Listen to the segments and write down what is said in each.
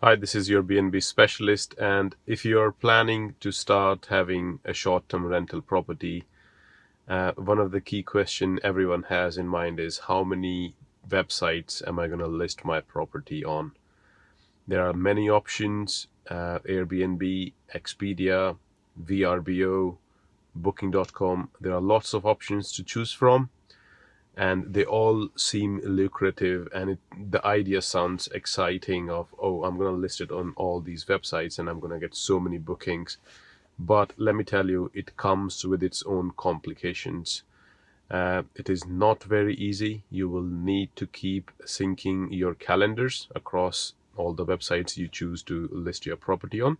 Hi, this is your BNB specialist, and if you're planning to start having a short-term rental property, one of the key questions everyone has in mind is how many websites am I going to list my property on? There are many options: Airbnb, Expedia, VRBO, Booking.com. There are lots of options to choose from, and they all seem lucrative, and the idea sounds exciting of, oh, I'm going to list it on all these websites and I'm going to get so many bookings. But let me tell you, it comes with its own complications. It is not very easy. You will need to keep syncing your calendars across all the websites you choose to list your property on.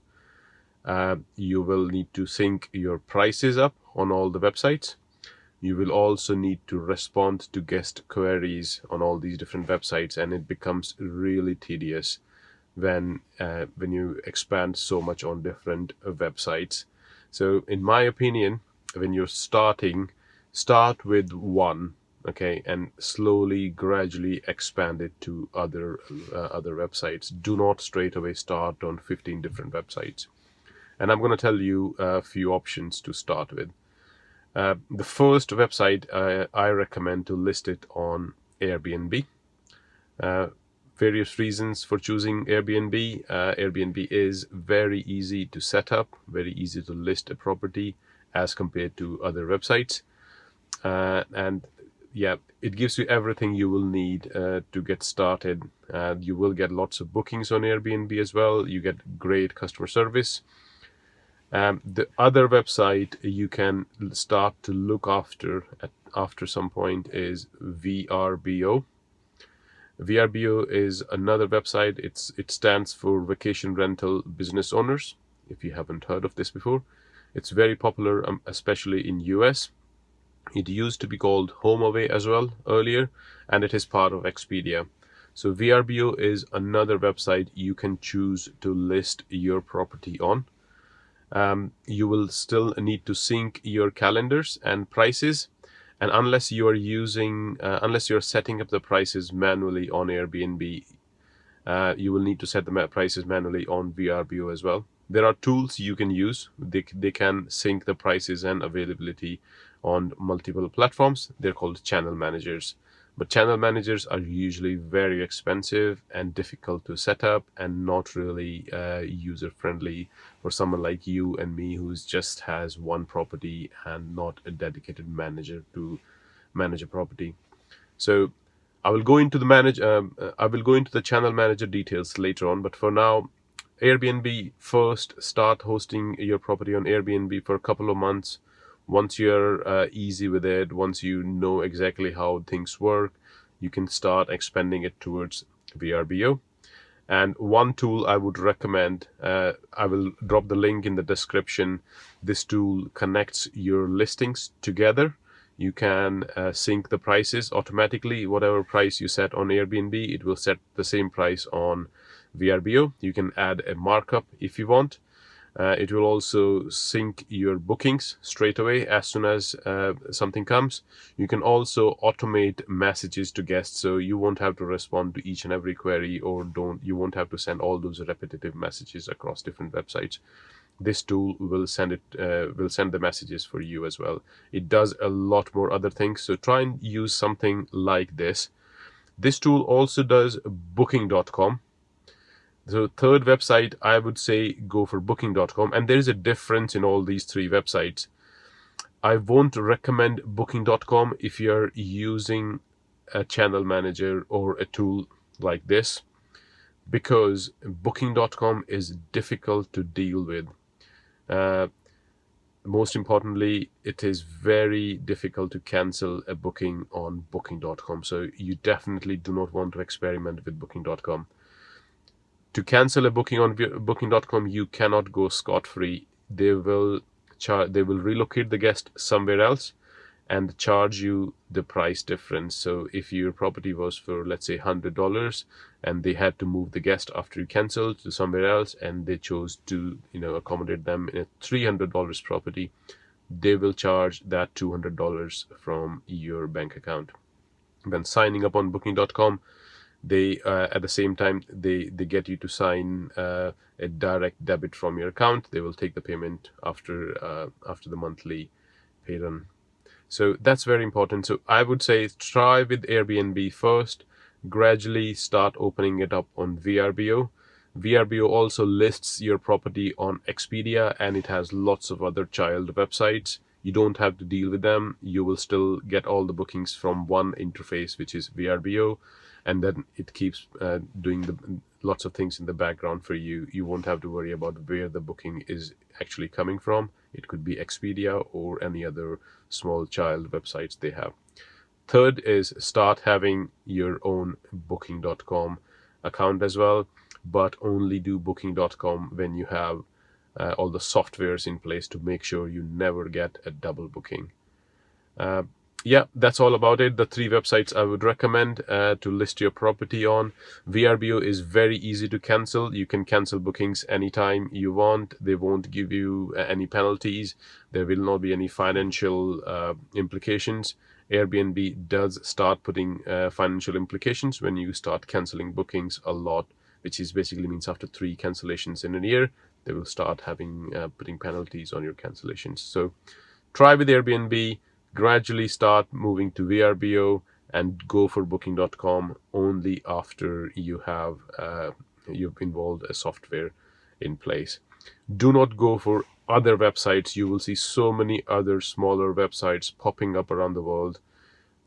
You will need to sync your prices up on all the websites. You will also need to respond to guest queries on all these different websites, and it becomes really tedious when you expand so much on different websites. So in my opinion, when you're starting, start with one, okay, and slowly, gradually expand it to other websites. Do not straight away start on 15 different websites. And I'm going to tell you a few options to start with. The first website I recommend to list it on Airbnb. Various reasons for choosing Airbnb. Airbnb is very easy to set up, very easy to list a property as compared to other websites. And yeah, it gives you everything you will need to get started. You will get lots of bookings on Airbnb as well. You get great customer service. The other website you can start to look after some point is VRBO. VRBO is another website. It stands for Vacation Rental Business Owners, if you haven't heard of this before. It's very popular, especially in US. It used to be called HomeAway as well earlier, and it is part of Expedia. So VRBO is another website you can choose to list your property on. You will still need to sync your calendars and prices, and unless you're setting up the prices manually on Airbnb, you will need to set the prices manually on VRBO as well. There are tools you can use. They can sync the prices and availability on multiple platforms. They're called channel managers. But channel managers are usually very expensive and difficult to set up, and not really user-friendly for someone like you and me who just has one property and not a dedicated manager to manage a property. So I will go into the channel manager details later on, but for now, Airbnb first. Start hosting your property on Airbnb for a couple of months. Once you're easy with it, once you know exactly how things work, you can start expanding it towards VRBO. And one tool I would recommend, I will drop the link in the description. This tool connects your listings together. You can sync the prices automatically. Whatever price you set on Airbnb, it will set the same price on VRBO. You can add a markup if you want. It will also sync your bookings straight away as soon as something comes. You can also automate messages to guests, so you won't have to respond to each and every query, or you won't have to send all those repetitive messages across different websites. This tool will send the messages for you as well. It does a lot more other things, so try and use something like this. This tool also does Booking.com. So third website, I would say go for Booking.com. And there is a difference in all these three websites. I won't recommend Booking.com if you're using a channel manager or a tool like this, because Booking.com is difficult to deal with. Most importantly, it is very difficult to cancel a booking on Booking.com. So you definitely do not want to experiment with Booking.com. To cancel a booking on Booking.com, you cannot go scot-free. They will relocate the guest somewhere else and charge you the price difference. So if your property was for, let's say, $100, and they had to move the guest after you canceled to somewhere else, and they chose to accommodate them in a $300 property, they will charge that $200 from your bank account. When signing up on Booking.com, They at the same time they get you to sign a direct debit from your account. They will take the payment after the monthly pay run. So that's very important. So I would say try with Airbnb first, gradually start opening it up on VRBO. VRBO also lists your property on Expedia, and it has lots of other child websites. You don't have to deal with them. You will still get all the bookings from one interface, which is VRBO, and then it keeps doing lots of things in the background for you. You won't have to worry about where the booking is actually coming from. It could be Expedia or any other small child websites they have. Third is start having your own booking.com account as well, but only do booking.com when you have all the softwares in place to make sure you never get a double booking. Yeah, that's all about it. The 3 websites I would recommend to list your property on. VRBO is very easy to cancel. You can cancel bookings anytime you want. They won't give you any penalties. There will not be any financial implications. Airbnb does start putting financial implications when you start canceling bookings a lot, which is basically means after 3 cancellations in a year, they will start having putting penalties on your cancellations. So try with Airbnb. Gradually start moving to VRBO and go for booking.com only after you have you've involved a software in place. Do not go for other websites. You will see so many other smaller websites popping up around the world.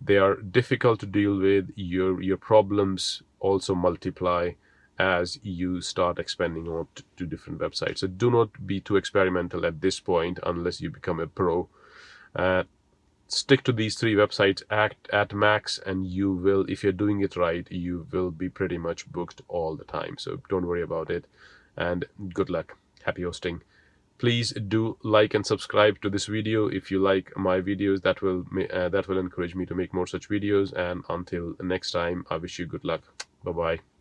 They are difficult to deal with. Your problems also multiply as you start expanding on to different websites. So do not be too experimental at this point unless you become a pro. Stick to these 3 websites at max, and you will, if you're doing it right, you will be pretty much booked all the time. So don't worry about it, and good luck. Happy hosting. Please do like and subscribe to this video if you like my videos. That will encourage me to make more such videos. And until next time, I wish you good luck. Bye bye.